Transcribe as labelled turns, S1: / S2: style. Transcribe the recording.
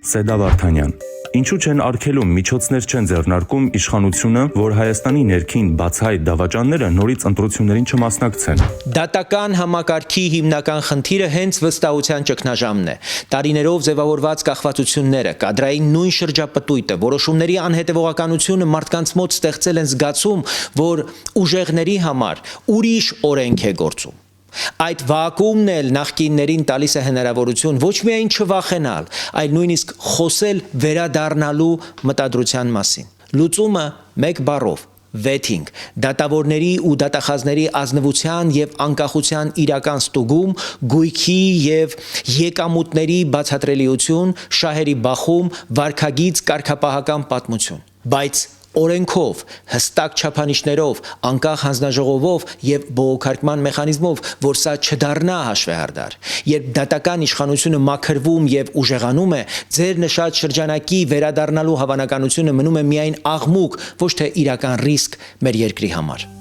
S1: Սեդա Վարդանյան։ Ինչու չեն արգելում, միջոցներ չեն ձեռնարկում իշխանությունը, որ Հայաստանի ներքին բացահայտ դավաճանները նորից ընտրություններին չմասնակցեն։
S2: Դատական համակարգի հիմնական խնդիրը հենց վստահության ճգնաժամն է։ Տարիներով ձևավորված կախվածությունները, կադրային նույն շրջապտույտը, որոշումների անհետևողականությունը մարդկանց մոտ ստեղծել են զգացում, որ ուժեղների համար ուրիշ օրենք է գործում։ Այդ վակուումն էլ նախկիններին տալիս է հնարավորություն ոչ միայն չվախենալ, այլ նույնիսկ խոսել վերադառնալու մտադրության մասին։ Լուծումը մեկ բառով՝ վեթինգ, դատավորների ու դատախազների ազնվության եւ անկախության իրական ստուգում, գույքի եւ եկամուտների բացատրելիություն, շահերի բախում, վարքագիծ կարգապահական պատմություն։ Բայց օրենքով, հստակ չափանիշներով, անկախ հանձնաժողովով եւ բողոքարկման մեխանիզմով, որ սա չդառնա հաշվեհարդար։ Երբ դատական իշխանությունը մաքրվում եւ ուժեղանում է, ձեր նշած շրջանակի վերադառնալու հավանականությունը մնում է միայն աղմուկ, ոչ թե իրական ռիսկ մեր երկրի համար։